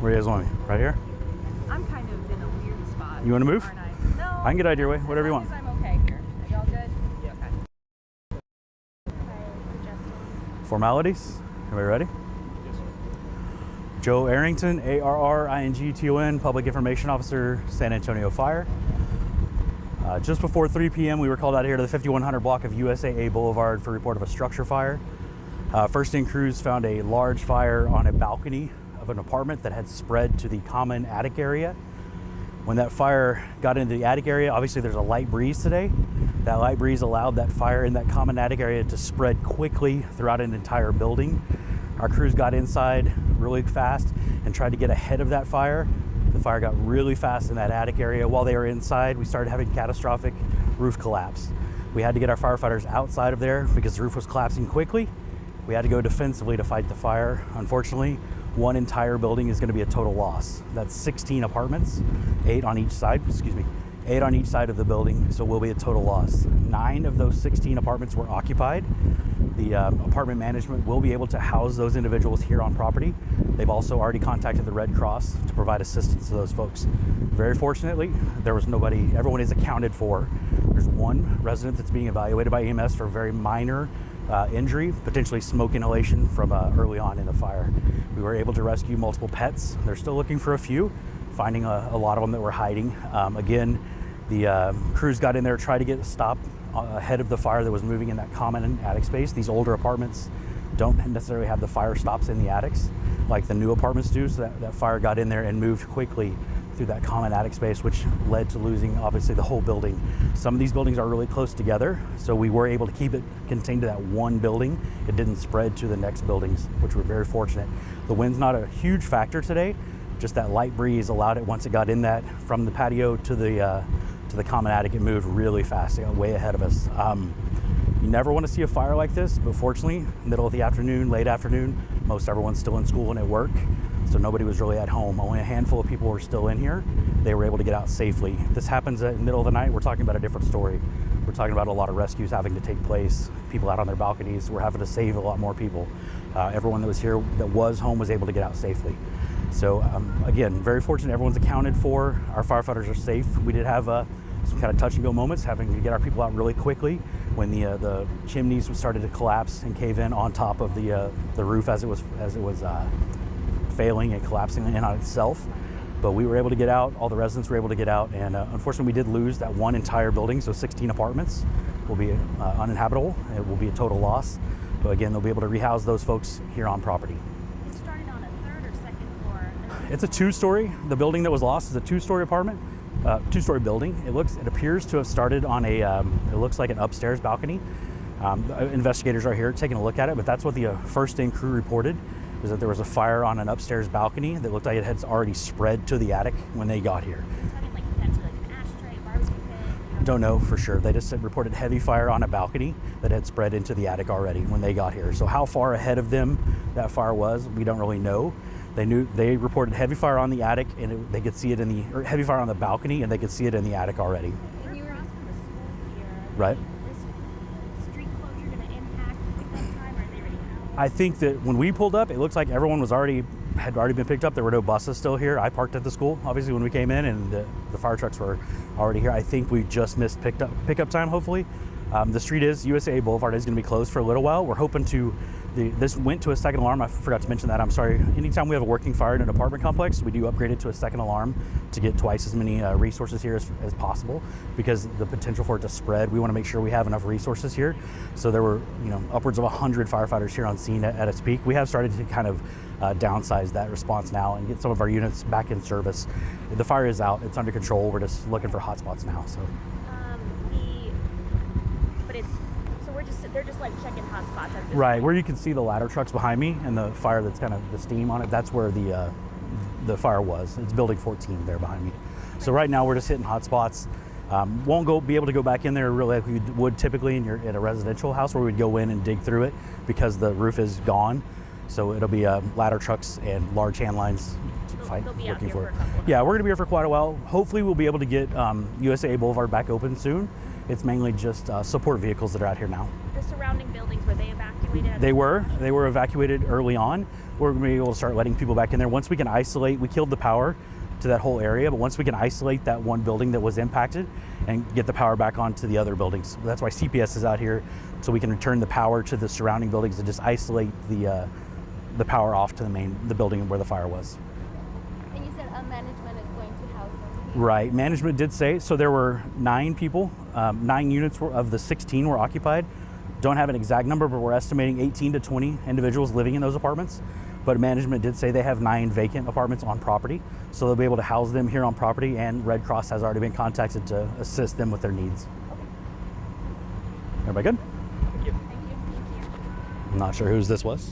Where you guys want me? Right here? I'm kind of in a weird spot. You want to move? Aren't I? No. I can get out of your way, whatever you want. As long as I'm okay here. Are y'all good? Yeah. Okay. Formalities? Everybody ready? Yes, sir. Joe Arrington, Arrington, Public Information Officer, San Antonio Fire. Just before 3 p.m., we were called out here to the 5100 block of USAA Boulevard for report of a structure fire. First in crews found a large fire on a balcony of an apartment that had spread to the common attic area. When that fire got into the attic area, obviously there's a light breeze today. That light breeze allowed that fire in that common attic area to spread quickly throughout an entire building. Our crews got inside really fast and tried to get ahead of that fire. The fire got really fast in that attic area. While they were inside, we started having catastrophic roof collapse. We had to get our firefighters outside of there because the roof was collapsing quickly. We had to go defensively to fight the fire. Unfortunately, one entire building is going to be a total loss. That's 16 apartments, 8 on each side of the building, so will be a total loss. 9 of those 16 apartments were occupied. The apartment management will be able to house those individuals here on property. They've also already contacted the Red Cross to provide assistance to those folks. Very fortunately, there was nobody, everyone is accounted for. There's one resident that's being evaluated by EMS for very minor injury, potentially smoke inhalation from early on in the fire. We were able to rescue multiple pets. They're still looking for a few, finding a lot of them that were hiding. Again, the crews got in there, tried to get a stop ahead of the fire that was moving in that common attic space. These older apartments don't necessarily have the fire stops in the attics like the new apartments do, so that fire got in there and moved quickly through that common attic space, which led to losing obviously the whole building. Some of these buildings are really close together, so we were able to keep it contained to that one building. It didn't spread to the next buildings, which we're very fortunate. The wind's not a huge factor today, just that light breeze allowed it. Once it got in that from the patio to the common attic, it moved really fast. It got way ahead of us. You never want to see a fire like this, but fortunately, middle of the afternoon, late afternoon, most everyone's still in school and at work, so nobody was really at home. Only a handful of people were still in here. They were able to get out safely. If this happens at the middle of the night, we're talking about a different story. We're talking about a lot of rescues having to take place, people out on their balconies. We're having to save a lot more people. Everyone that was here that was home was able to get out safely. So again, very fortunate everyone's accounted for. Our firefighters are safe. We did have some kind of touch and go moments, having to get our people out really quickly when the chimneys started to collapse and cave in on top of the roof as it was failing and collapsing in on itself. But we were able to get out, all the residents were able to get out, and unfortunately we did lose that one entire building, so 16 apartments will be uninhabitable. It will be a total loss. But again, they'll be able to rehouse those folks here on property. It started on a 3rd or 2nd floor. It's a 2-story. The building that was lost is a 2-story apartment, 2-story building. It appears to have started on it looks like an upstairs balcony. Investigators are here taking a look at it, but that's what the first in crew reported, is that there was a fire on an upstairs balcony that looked like it had already spread to the attic when they got here. Talking like potentially like an ashtray, barbecue pit. Don't know for sure. They just said reported heavy fire on a balcony that had spread into the attic already when they got here. So how far ahead of them that fire was, we don't really know. They reported heavy fire on the attic, and they could see it or heavy fire on the balcony, and they could see it in the attic already. And you were across from the school here. Right. Is street closure going to impact pickup time, or are they already out? I think that when we pulled up, it looks like everyone had already been picked up. There were no buses still here. I parked at the school, obviously, when we came in, and the fire trucks were already here. I think we just missed pickup time, hopefully. The street USAA Boulevard is going to be closed for a little while. We're hoping this went to a second alarm. I forgot to mention that, I'm sorry. Anytime we have a working fire in an apartment complex, we do upgrade it to a second alarm to get twice as many resources here as possible, because the potential for it to spread, we want to make sure we have enough resources here. So there were upwards of 100 firefighters here on scene at its peak. We have started to kind of downsize that response now and get some of our units back in service. The fire is out, it's under control. We're just looking for hotspots now. So. They're just like checking hotspots at this Right, point. where you can see the ladder trucks behind me and the fire that's kind of the steam on it, that's where the fire was. It's building 14 there behind me. So right now we're just hitting hotspots. Won't be able to go back in there really like we would typically in a residential house where we'd go in and dig through it because the roof is gone. So it'll be ladder trucks and large hand lines to fight. They'll be out looking here for for a couple of Yeah, we're going to be here for quite a while. Hopefully we'll be able to get USAA Boulevard back open soon. It's mainly just support vehicles that are out here now. The surrounding buildings, were they evacuated? They were evacuated early on. We're going to be able to start letting people back in there. Once we can isolate, we killed the power to that whole area, but once we can isolate that one building that was impacted and get the power back onto the other buildings. That's why CPS is out here, so we can return the power to the surrounding buildings and just isolate the power off to the building where the fire was. And you said management is going to house them here. Right, management did say, so there were 9 people, 9 units of the 16 were occupied. Don't have an exact number, but we're estimating 18 to 20 individuals living in those apartments. But management did say they have 9 vacant apartments on property, so they'll be able to house them here on property, and Red Cross has already been contacted to assist them with their needs. Everybody good? Thank you. I'm not sure whose this was.